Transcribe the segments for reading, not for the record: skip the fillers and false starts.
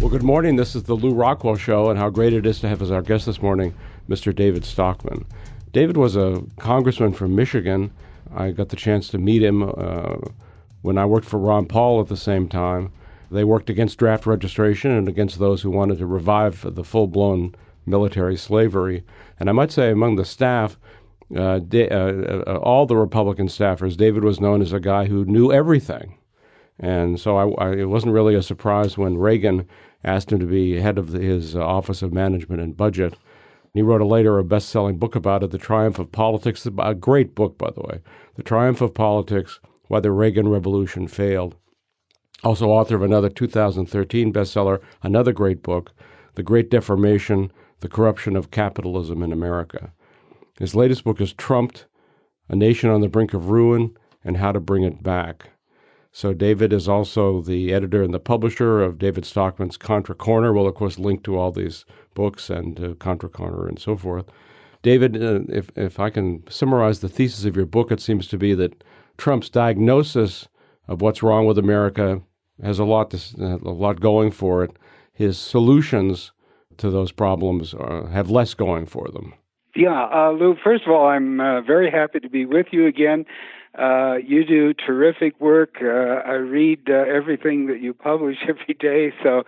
Well, good morning. This is the Lew Rockwell Show, and how great it is to have as our guest this morning Mr. David Stockman. David was a congressman from Michigan. I got the chance to meet him when I worked for Ron Paul at the same time. They worked against draft registration and against those who wanted to revive the full-blown military slavery. And I might say among the staff, all the Republican staffers, David was known as a guy who knew everything. And so it wasn't really a surprise when Reagan asked him to be head of his Office of Management and Budget. He wrote later a best-selling book about it, The Triumph of Politics, a great book, by the way, The Triumph of Politics, Why the Reagan Revolution Failed. Also author of another 2013 bestseller, another great book, The Great Deformation, The Corruption of Capitalism in America. His latest book is Trumped, A Nation on the Brink of Ruin, and How to Bring It Back. So David is also the editor and the publisher of David Stockman's Contra Corner. We'll, of course, link to all these books and Contra Corner and so forth. David, if I can summarize the thesis of your book, it seems to be that Trump's diagnosis of what's wrong with America has a lot going for it. His solutions to those problems have less going for them. Yeah, Lew, first of all, I'm very happy to be with you again. You do terrific work. I read everything that you publish every day, so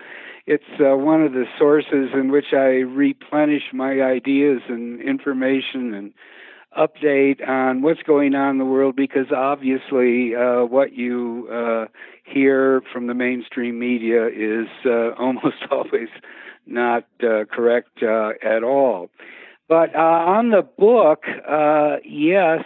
it's one of the sources in which I replenish my ideas and information and update on what's going on in the world, because obviously what you hear from the mainstream media is almost always not correct at all. But on the book, yes,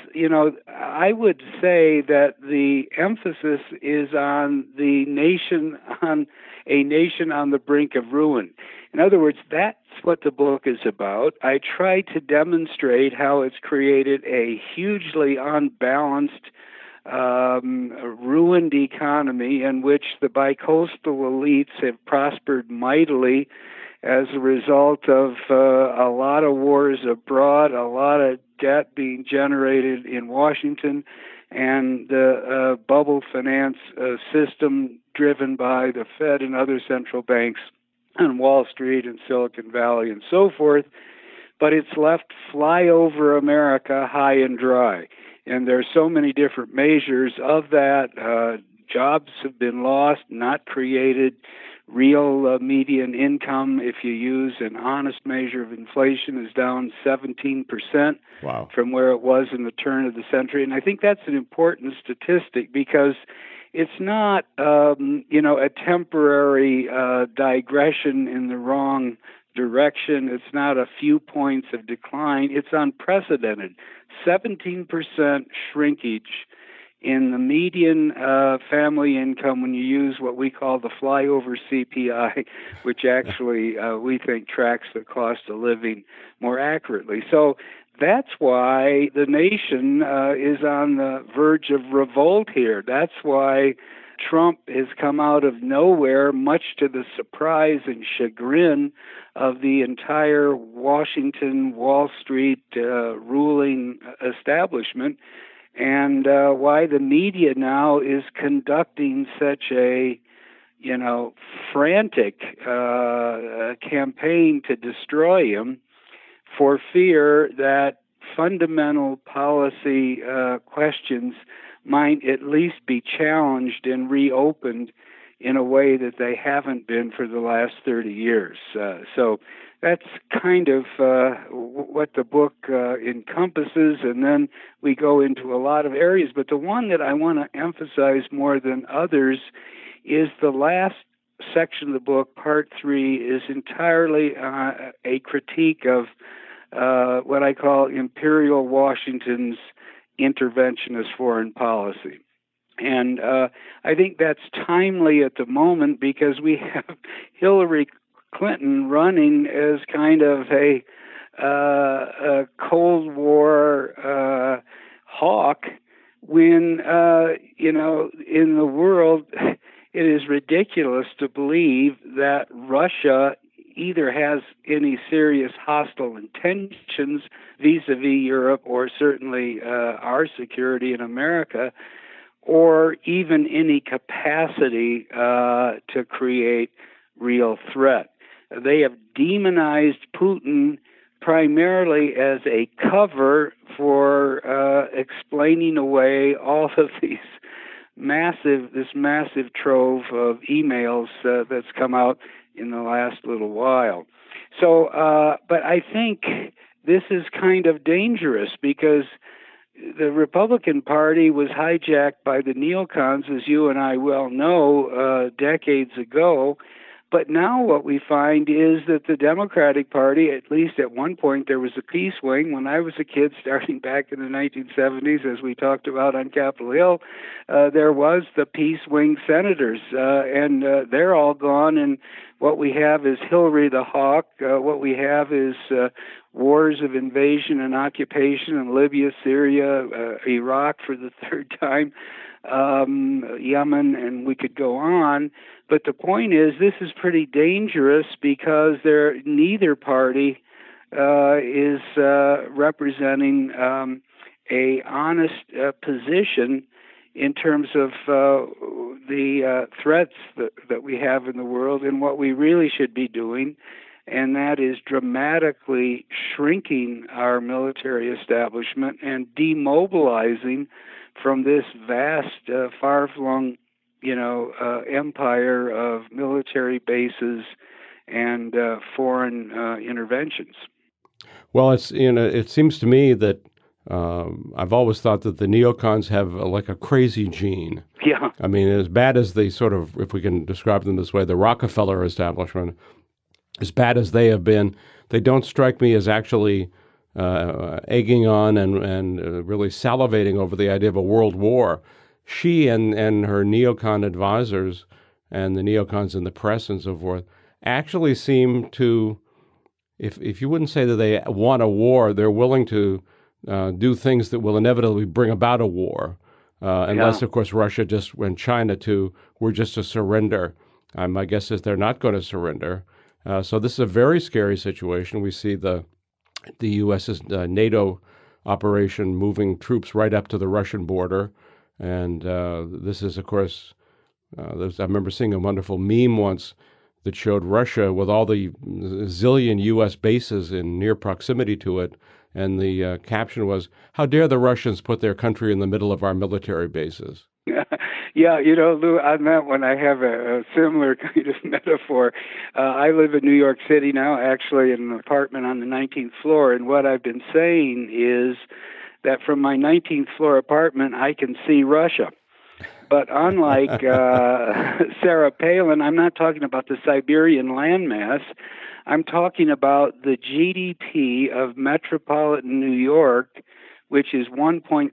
I would say that the emphasis is on a nation on the brink of ruin. In other words, that's what the book is about. I try to demonstrate how it's created a hugely unbalanced, ruined economy in which the bicoastal elites have prospered mightily as a result of a lot of wars abroad, a lot of debt being generated in Washington, and the bubble finance system driven by the Fed and other central banks on Wall Street and Silicon Valley and so forth. But it's left flyover America high and dry. And there are so many different measures of that. Jobs have been lost, not created. Real median income, if you use an honest measure of inflation, is down 17% from where it was in the turn of the century. And I think that's an important statistic because it's not, a temporary digression in the wrong direction. It's not a few points of decline. It's unprecedented. 17% shrinkage in the median family income when you use what we call the flyover CPI, which actually we think tracks the cost of living more accurately. So that's why the nation is on the verge of revolt here. That's why Trump has come out of nowhere, much to the surprise and chagrin of the entire Washington, Wall Street ruling establishment, and why the media now is conducting such a, frantic campaign to destroy him for fear that fundamental policy questions might at least be challenged and reopened in a way that they haven't been for the last 30 years. So that's kind of what the book encompasses, and then we go into a lot of areas. But the one that I want to emphasize more than others is the last section of the book, Part 3, is entirely a critique of what I call Imperial Washington's interventionist foreign policy. And I think that's timely at the moment because we have Hillary Clinton running as kind of a Cold War hawk when, in the world, it is ridiculous to believe that Russia either has any serious hostile intentions vis-a-vis Europe or certainly our security in America, or even any capacity to create real threat. They have demonized Putin primarily as a cover for explaining away all of this massive trove of emails that's come out in the last little while. So, but I think this is kind of dangerous because the Republican Party was hijacked by the neocons, as you and I well know, decades ago. But now what we find is that the Democratic Party, at least at one point, there was a peace wing. When I was a kid, starting back in the 1970s, as we talked about on Capitol Hill, there was the peace wing senators, and they're all gone. And what we have is Hillary the Hawk. What we have is wars of invasion and occupation in Libya, Syria, Iraq for the third time, Yemen, and we could go on. But the point is, this is pretty dangerous because neither party is representing a honest position in terms of the threats that we have in the world and what we really should be doing, and that is dramatically shrinking our military establishment and demobilizing from this vast, far-flung, empire of military bases and foreign interventions. Well, it seems to me that I've always thought that the neocons have like a crazy gene. Yeah. I mean, as bad as they sort of, if we can describe them this way, the Rockefeller establishment, as bad as they have been, they don't strike me as actually egging on and really salivating over the idea of a world war. She and her neocon advisors and the neocons in the press and so forth actually seem to, if you wouldn't say that they want a war, they're willing to do things that will inevitably bring about a war, unless, of course, Russia and China, too, were just to surrender. My guess is they're not going to surrender. So this is a very scary situation. We see the U.S.'s NATO operation moving troops right up to the Russian border. And this is, of course, I remember seeing a wonderful meme once that showed Russia with all the zillion U.S. bases in near proximity to it. And the caption was, "How dare the Russians put their country in the middle of our military bases?" Yeah, Lou, on that one, I have a similar kind of metaphor. I live in New York City now, actually in an apartment on the 19th floor, and what I've been saying is that from my 19th floor apartment, I can see Russia. But unlike Sarah Palin, I'm not talking about the Siberian landmass. I'm talking about the GDP of metropolitan New York, which is 1.6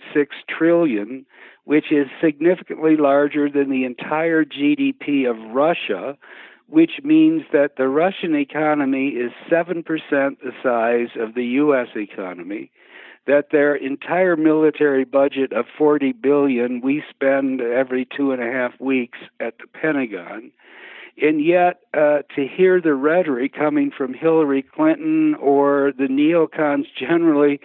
trillion, which is significantly larger than the entire GDP of Russia, which means that the Russian economy is 7% the size of the U.S. economy, that their entire military budget of $40 billion we spend every 2.5 weeks at the Pentagon. And yet, to hear the rhetoric coming from Hillary Clinton or the neocons generally,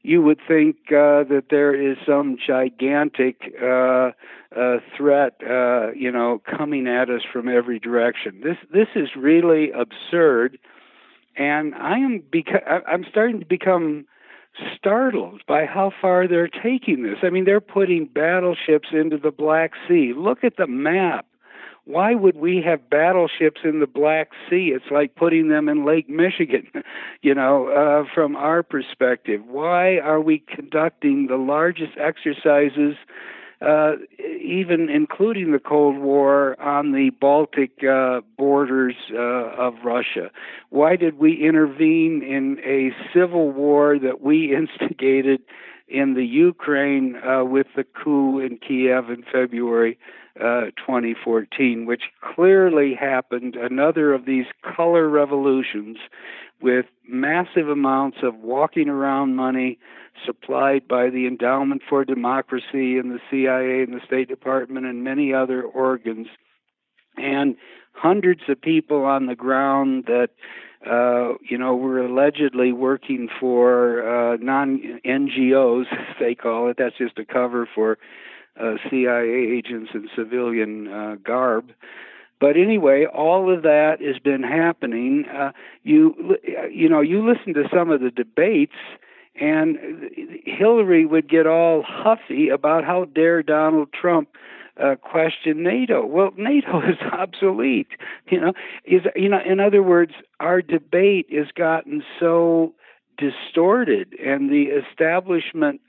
you would think that there is some gigantic threat, coming at us from every direction. This is really absurd, and I'm starting to become startled by how far they're taking this. I mean, they're putting battleships into the Black Sea. Look at the map. Why would we have battleships in the Black Sea? It's like putting them in Lake Michigan, from our perspective. Why are we conducting the largest exercises, even including the Cold War, on the Baltic borders of Russia? Why did we intervene in a civil war that we instigated in the Ukraine with the coup in Kiev in February 2014, which clearly happened, another of these color revolutions with massive amounts of walking around money supplied by the Endowment for Democracy and the CIA and the State Department and many other organs, and hundreds of people on the ground that were allegedly working for non-NGOs, as they call it. That's just a cover for CIA agents in civilian garb. But anyway, all of that has been happening. You listen to some of the debates, and Hillary would get all huffy about how dare Donald Trump question NATO. Well, NATO is obsolete. In other words, our debate has gotten so distorted, and the establishment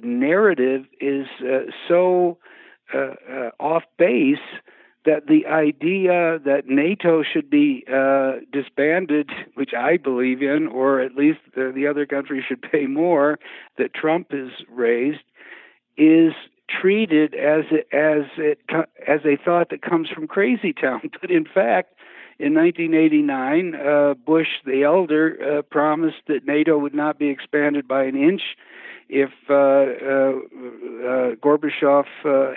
narrative is so off base that the idea that NATO should be disbanded, which I believe in, or at least the other countries should pay more, that Trump has raised, is treated as a thought that comes from crazy town. But in fact, in 1989, Bush the elder promised that NATO would not be expanded by an inch if Gorbachev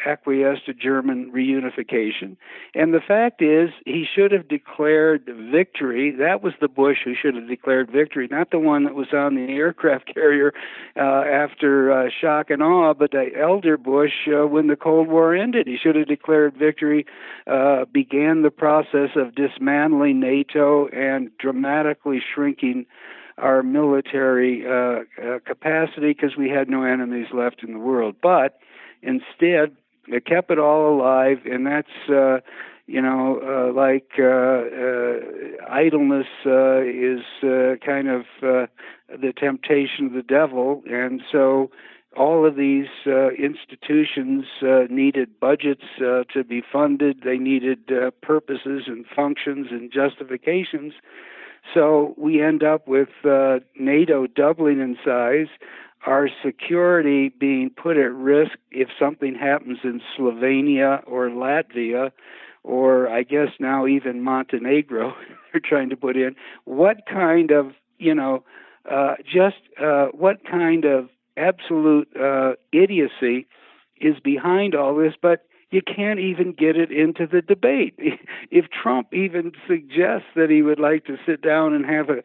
acquiesced to German reunification. And the fact is, he should have declared victory. That was the Bush who should have declared victory, not the one that was on the aircraft carrier after shock and awe, but the elder Bush when the Cold War ended. He should have declared victory, began the process of dismantling NATO and dramatically shrinking our military capacity because we had no enemies left in the world. But instead, it kept it all alive, and that's idleness is kind of the temptation of the devil, and so all of these institutions needed budgets to be funded. They needed purposes and functions and justifications. So we end up with NATO doubling in size, our security being put at risk if something happens in Slovenia or Latvia, or I guess now even Montenegro. They're trying to put in what kind of what kind of absolute idiocy is behind all this, but you can't even get it into the debate. If Trump even suggests that he would like to sit down and have a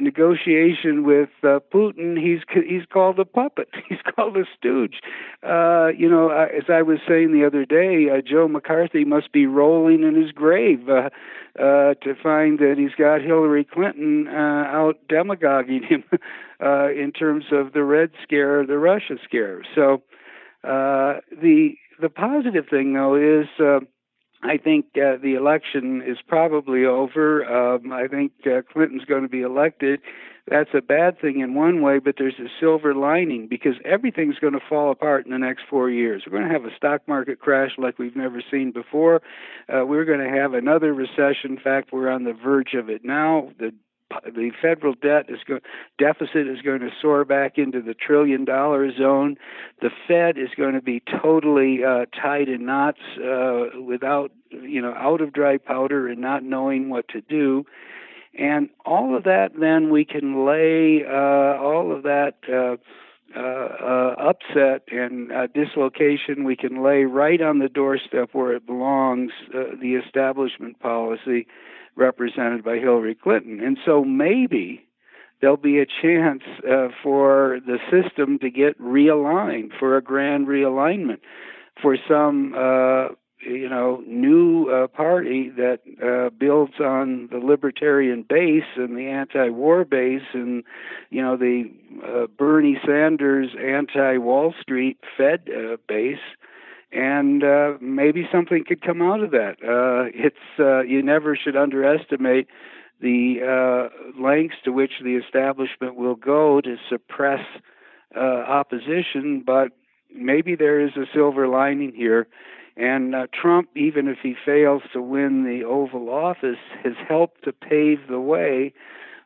negotiation with Putin, he's called a puppet. He's called a stooge. As I was saying the other day, Joe McCarthy must be rolling in his grave to find that he's got Hillary Clinton out demagoguing him in terms of the Red Scare, the Russia scare. So the positive thing, though, is I think the election is probably over. I think Clinton's going to be elected. That's a bad thing in one way, but there's a silver lining because everything's going to fall apart in the next 4 years. We're going to have a stock market crash like we've never seen before. We're going to have another recession. In fact, we're on the verge of it now. The federal deficit is going to soar back into the $1 trillion zone. The Fed is going to be totally tied in knots without, out of dry powder and not knowing what to do. And all of that, then we can lay all of that upset and dislocation, we can lay right on the doorstep where it belongs, the establishment policy represented by Hillary Clinton. And so maybe there'll be a chance for the system to get realigned, for a grand realignment, for some new party that builds on the libertarian base and the anti-war base and, the Bernie Sanders anti-Wall Street Fed base. And maybe something could come out of that. You never should underestimate the lengths to which the establishment will go to suppress opposition, but maybe there is a silver lining here. And Trump, even if he fails to win the Oval Office, has helped to pave the way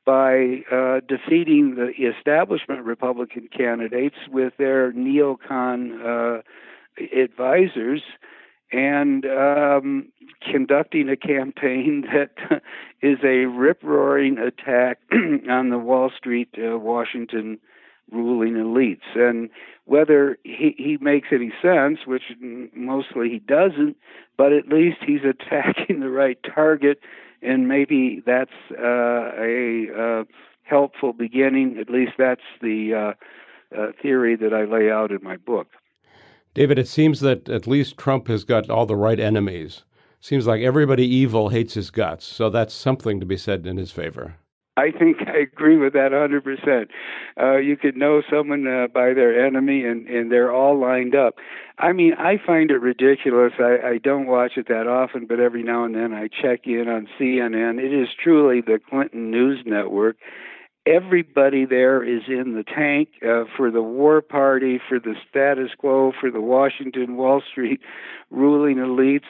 by defeating the establishment Republican candidates with their neocon advisors and conducting a campaign that is a rip-roaring attack on the Wall Street, Washington ruling elites. And whether he makes any sense, which mostly he doesn't, but at least he's attacking the right target, and maybe that's a helpful beginning. At least that's the theory that I lay out in my book. David, it seems that at least Trump has got all the right enemies. Seems like everybody evil hates his guts, so that's something to be said in his favor. I think I agree with that 100%. You could know someone by their enemy, and they're all lined up. I mean, I find it ridiculous. I don't watch it that often, but every now and then I check in on CNN. It is truly the Clinton News Network. Everybody there is in the tank for the war party, for the status quo, for the Washington, Wall Street ruling elites.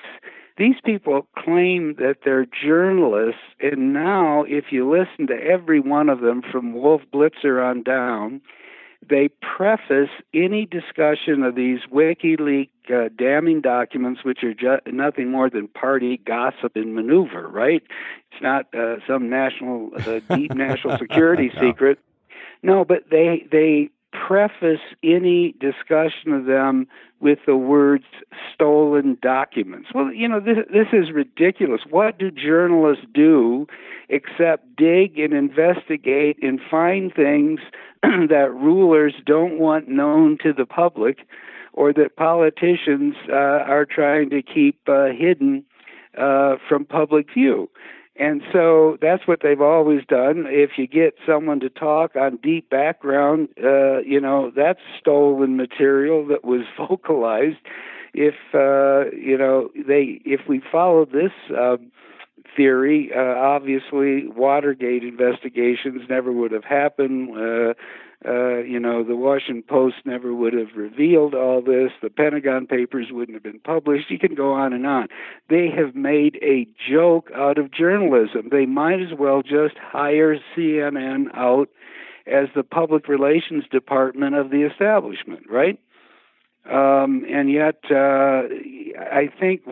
These people claim that they're journalists, and now if you listen to every one of them from Wolf Blitzer on down, they preface any discussion of these WikiLeaks damning documents, which are nothing more than party gossip and maneuver, right? It's not some deep national security secret. No, but they preface any discussion of them with the words stolen documents. Well, this is ridiculous. What do journalists do except dig and investigate and find things that rulers don't want known to the public, or that politicians are trying to keep hidden from public view? And so that's what they've always done. If you get someone to talk on deep background, that's stolen material that was vocalized. If we follow this theory, obviously Watergate investigations never would have happened. The Washington Post never would have revealed all this. The Pentagon Papers wouldn't have been published. You can go on and on. They have made a joke out of journalism. They might as well just hire CNN out as the public relations department of the establishment, right? And yet, I think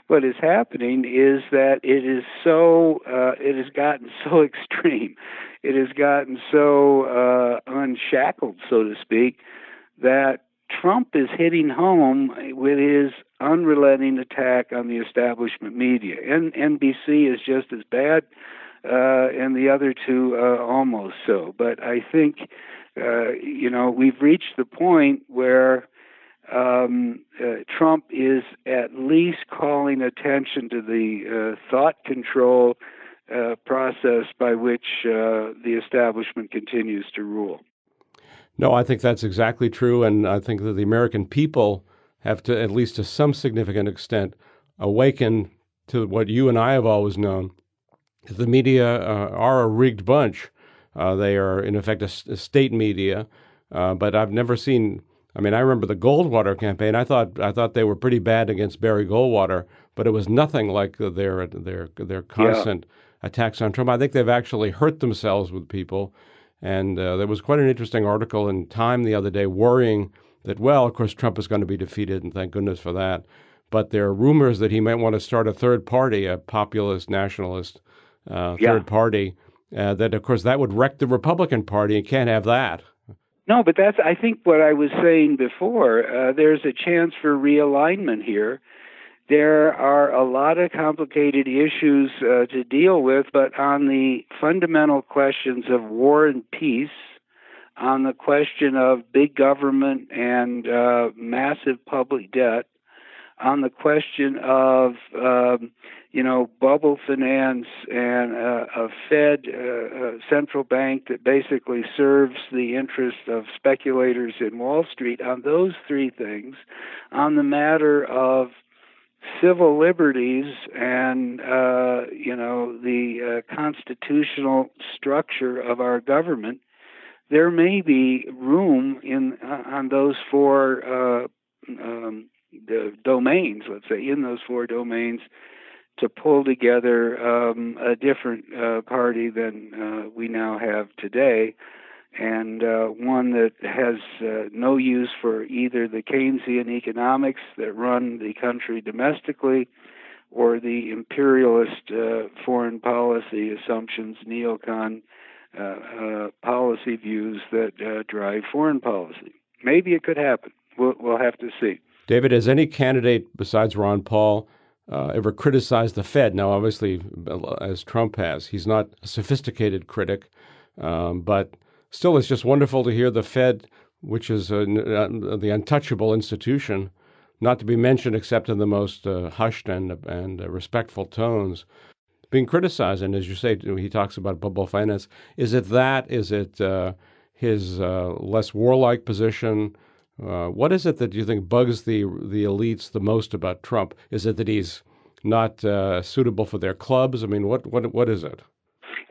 what is happening is that it has gotten so extreme. It has gotten so unshackled, so to speak, that Trump is hitting home with his unrelenting attack on the establishment media. And NBC is just as bad, and the other two almost so. But I think, we've reached the point where Trump is at least calling attention to the thought control process by which the establishment continues to rule. No, I think that's exactly true, and I think that the American people have to, at least to some significant extent, awaken to what you and I have always known. The media are a rigged bunch. They are, in effect, a state media, but I've never seen... I mean, I remember the Goldwater campaign. I thought they were pretty bad against Barry Goldwater, but it was nothing like their constant attacks on Trump. I think they've actually hurt themselves with people. And there was quite an interesting article in Time the other day worrying that, well, of course, Trump is going to be defeated, and thank goodness for that. But there are rumors that he might want to start a third party, a populist, nationalist third party, that, of course, that would wreck the Republican Party, and can't have that. No, but that's, I think, what I was saying before. There's a chance for realignment here. There are a lot of complicated issues to deal with, but on the fundamental questions of war and peace, on the question of big government and massive public debt, on the question of bubble finance and a Fed central bank that basically serves the interests of speculators in Wall Street, on those three things, on the matter of civil liberties and the constitutional structure of our government, there may be room on those four the domains, let's say, in those four domains, to pull together a different party than we now have today, and one that has no use for either the Keynesian economics that run the country domestically or the imperialist foreign policy assumptions, neocon policy views that drive foreign policy. Maybe it could happen. We'll have to see. David, has any candidate besides Ron Paul ever criticized the Fed? Now, obviously, as Trump has, he's not a sophisticated critic, but still, it's just wonderful to hear the Fed which is the untouchable institution, not to be mentioned except in the most hushed and respectful tones, being criticized. And as you say, he talks about bubble finance. Is it that? Is it his less warlike position? What is it that you think bugs the elites the most about Trump? Is it that he's not suitable for their clubs? I mean, what is it?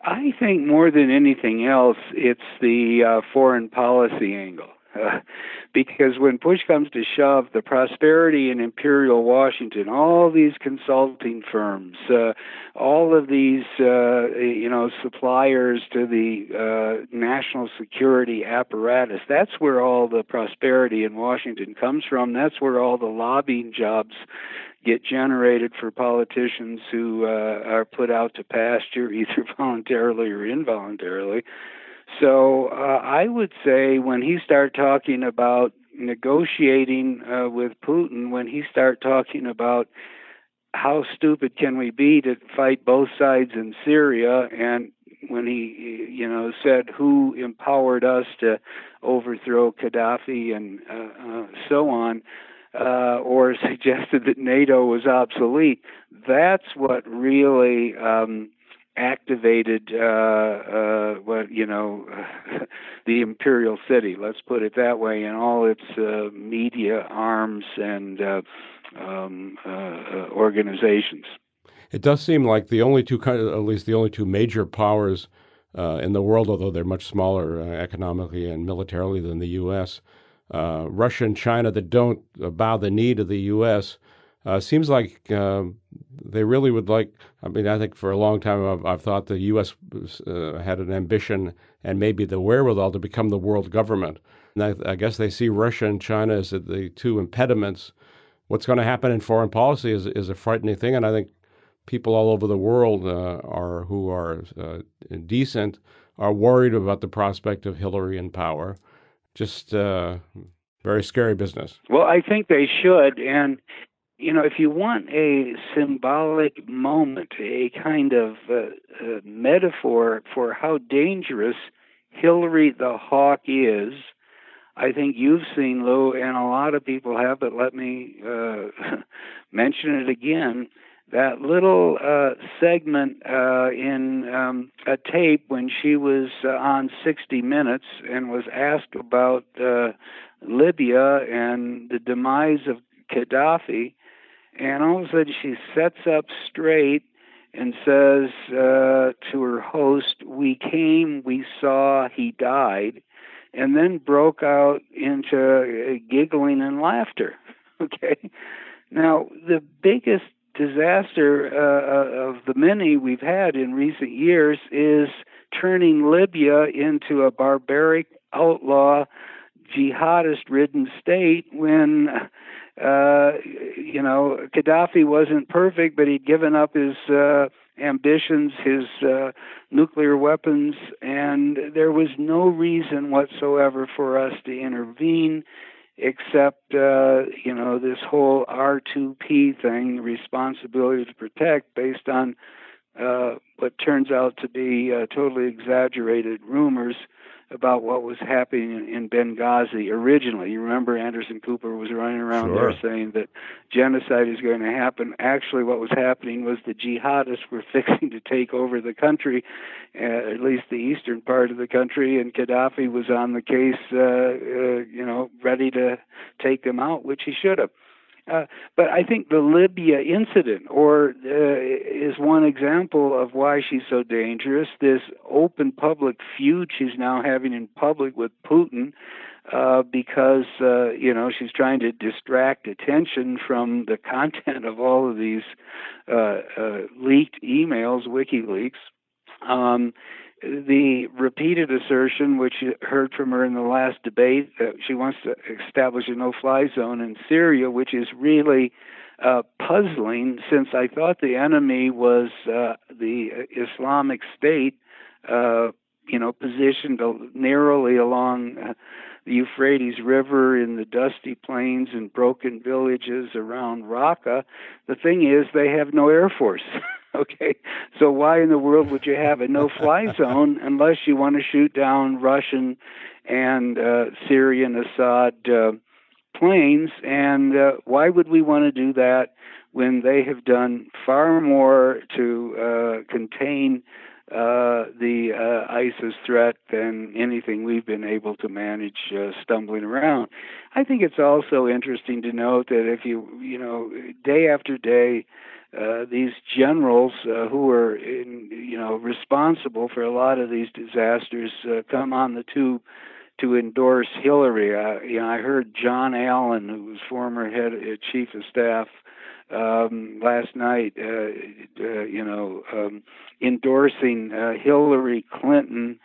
I think more than anything else, it's the foreign policy angle. Because when push comes to shove, the prosperity in Imperial Washington, all these consulting firms, all of these, suppliers to the national security apparatus, that's where all the prosperity in Washington comes from. That's where all the lobbying jobs get generated for politicians who are put out to pasture, either voluntarily or involuntarily. So I would say when he started talking about negotiating with Putin, when he started talking about how stupid can we be to fight both sides in Syria, and when he, said who empowered us to overthrow Gaddafi and so on, or suggested that NATO was obsolete, that's what really activated the imperial city, let's put it that way, and all its media arms and organizations. It does seem like the only two, at least the only two major powers in the world, although they're much smaller economically and militarily than the U.S., Russia and China, that don't bow the knee to the U.S., seems like they really would like. I mean, I think for a long time I've thought the U.S. Had an ambition and maybe the wherewithal to become the world government. And I guess they see Russia and China as the two impediments. What's going to happen in foreign policy is a frightening thing, and I think people all over the world who are decent are worried about the prospect of Hillary in power. Just very scary business. Well, I think they should, and if you want a symbolic moment, a kind of metaphor for how dangerous Hillary the Hawk is, I think you've seen, Lew, and a lot of people have, but let me mention it again, that little segment in a tape when she was on 60 Minutes and was asked about Libya and the demise of Gaddafi, and all of a sudden she sets up straight and says to her host, "We came, we saw, he died," and then broke out into giggling and laughter. Okay? Now, the biggest disaster of the many we've had in recent years is turning Libya into a barbaric, outlaw, jihadist-ridden state when Gaddafi wasn't perfect, but he'd given up his ambitions, his nuclear weapons, and there was no reason whatsoever for us to intervene except, this whole R2P thing, responsibility to protect, based on what turns out to be totally exaggerated rumors about what was happening in Benghazi originally. You remember Anderson Cooper was running around Sure. there saying that genocide is going to happen. Actually, what was happening was the jihadists were fixing to take over the country, at least the eastern part of the country, and Gaddafi was on the case, ready to take them out, which he should have. But I think the Libya incident is one example of why she's so dangerous. This open public feud she's now having in public with Putin because, she's trying to distract attention from the content of all of these leaked emails, WikiLeaks. The repeated assertion, which you heard from her in the last debate, that she wants to establish a no-fly zone in Syria, which is really puzzling, since I thought the enemy was the Islamic State, positioned narrowly along the Euphrates River in the dusty plains and broken villages around Raqqa. The thing is, they have no air force. Okay, so why in the world would you have a no-fly zone unless you want to shoot down Russian and Syrian Assad planes. And why would we want to do that when they have done far more to contain the ISIS threat than anything we've been able to manage stumbling around? I think it's also interesting to note that if day after day, these generals who are responsible for a lot of these disasters come on the tube to endorse Hillary. I heard John Allen, who was former chief of staff, last night, endorsing Hillary Clinton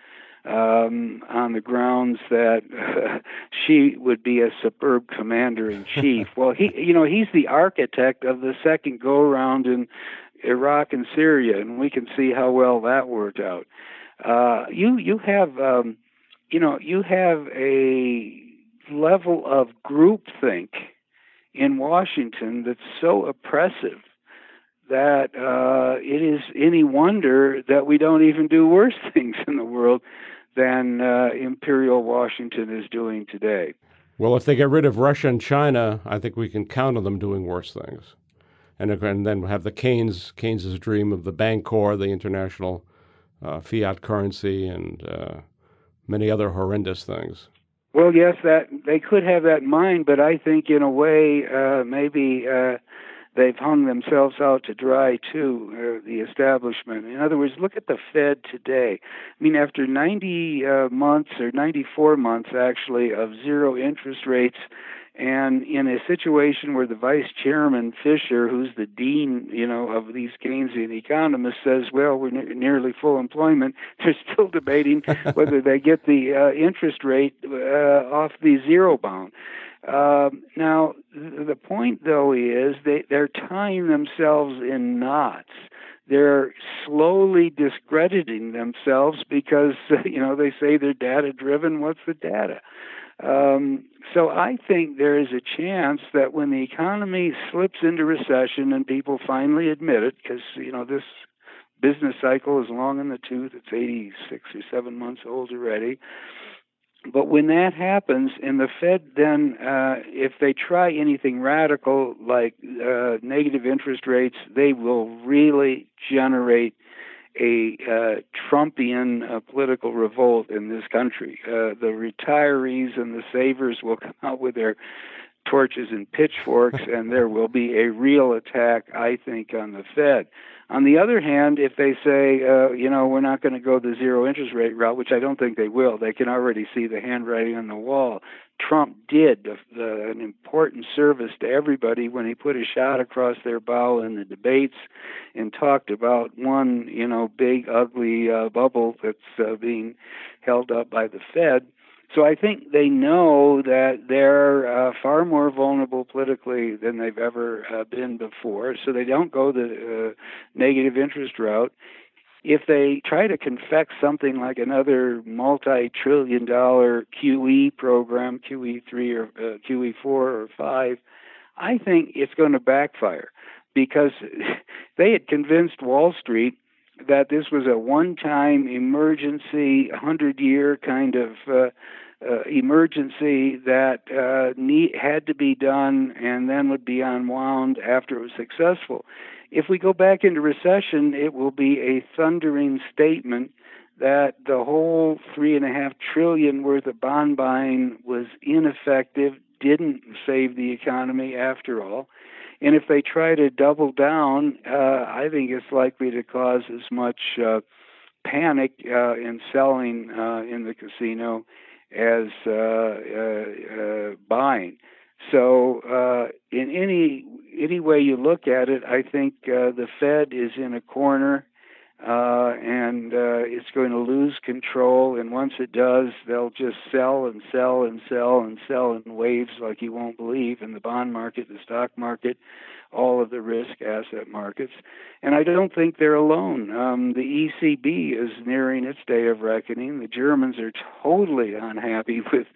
on the grounds that she would be a superb commander-in-chief. Well, he's the architect of the second go-around in Iraq and Syria, and we can see how well that worked out. You have a level of groupthink in Washington that's so oppressive that it is any wonder that we don't even do worse things in the world than Imperial Washington is doing today. Well, if they get rid of Russia and China, I think we can count on them doing worse things. And then have the Keynes's dream of the Bancor, the international fiat currency, and many other horrendous things. Well, yes, that they could have that in mind, but I think in a way maybe they've hung themselves out to dry too, the establishment. In other words, look at the Fed today. I mean, after 90 months or 94 months actually of zero interest rates, and in a situation where the vice chairman, Fisher, who's the dean, of these Keynesian economists, says, well, we're nearly full employment, they're still debating whether they get the interest rate off the zero bound. Now, the point, though, is they're tying themselves in knots. They're slowly discrediting themselves because, they say they're data-driven. What's the data? So I think there is a chance that when the economy slips into recession and people finally admit it, because, this business cycle is long in the tooth, it's 86 or 7 months old already. But when that happens, and the Fed then, if they try anything radical like negative interest rates, they will really generate a Trumpian political revolt in this country. The retirees and the savers will come out with their torches and pitchforks, and there will be a real attack, I think, on the Fed. On the other hand, if they say, we're not going to go the zero interest rate route, which I don't think they will, they can already see the handwriting on the wall. Trump did an important service to everybody when he put a shot across their bow in the debates and talked about one, big, ugly bubble that's being held up by the Fed. So I think they know that they're far more vulnerable politically than they've ever been before, so they don't go the negative interest route. If they try to confect something like another multi-trillion-dollar QE program, QE3 or QE4 or 5, I think it's going to backfire because they had convinced Wall Street that this was a one-time emergency, 100-year kind of emergency that had to be done and then would be unwound after it was successful. If we go back into recession, it will be a thundering statement that the whole $3.5 trillion worth of bond buying was ineffective, didn't save the economy after all. And if they try to double down, I think it's likely to cause as much panic in selling in the casino as buying. So in any way you look at it, I think the Fed is in a corner and it's going to lose control. And once it does, they'll just sell and sell and sell and sell in waves like you won't believe in the bond market, the stock market, all of the risk asset markets. And I don't think they're alone. The ECB is nearing its day of reckoning. The Germans are totally unhappy with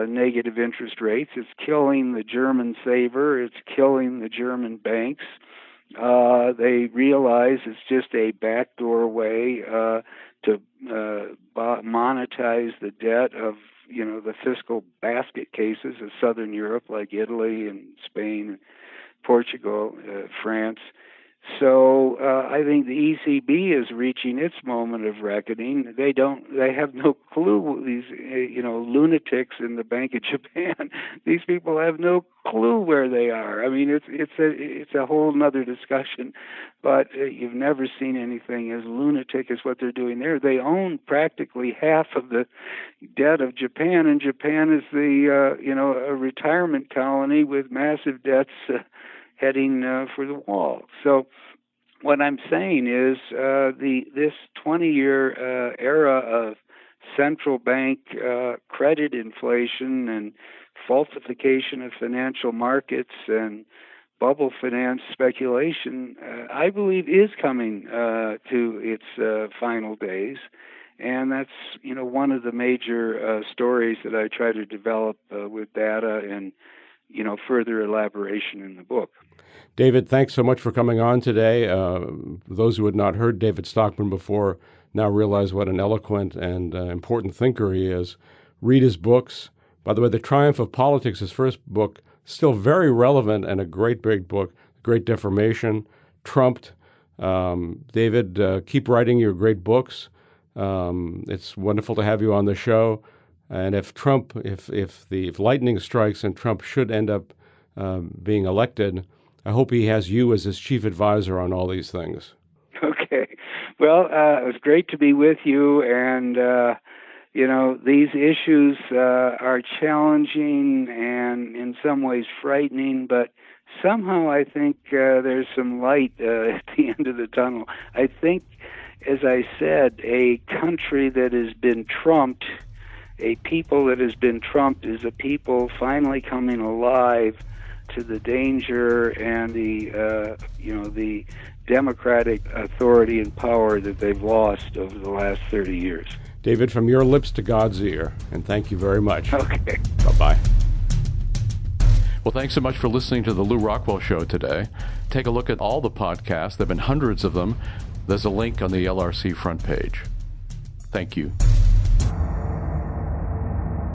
negative interest rates. It's killing the German saver. It's killing the German banks. They realize it's just a backdoor way to monetize the debt of the fiscal basket cases of Southern Europe, like Italy and Spain, Portugal, France. So I think the ECB is reaching its moment of reckoning. They have no clue. These lunatics in the Bank of Japan. These people have no clue where they are. I mean, it's a whole nother discussion. But you've never seen anything as lunatic as what they're doing there. They own practically half of the debt of Japan, and Japan is a retirement colony with massive debts. Heading for the wall. So what I'm saying is this 20-year era of central bank credit inflation and falsification of financial markets and bubble finance speculation, I believe is coming to its final days. And that's, one of the major stories that I try to develop with data and, further elaboration in the book. David, thanks so much for coming on today. Those who had not heard David Stockman before now realize what an eloquent and important thinker he is. Read his books. By the way, The Triumph of Politics, his first book, still very relevant and a great big book, Great Deformation, Trumped. David, keep writing your great books. It's wonderful to have you on the show. And if lightning strikes and Trump should end up being elected, I hope he has you as his chief advisor on all these things. Okay. Well, it was great to be with you. And, these issues are challenging and in some ways frightening, but somehow I think there's some light at the end of the tunnel. I think, as I said, a country that has been trumped, a people that has been trumped, is a people finally coming alive to the danger and the democratic authority and power that they've lost over the last 30 years. David, from your lips to God's ear, and thank you very much. Okay. Bye-bye. Well, thanks so much for listening to the Lew Rockwell Show today. Take a look at all the podcasts. There have been hundreds of them. There's a link on the LRC front page. Thank you.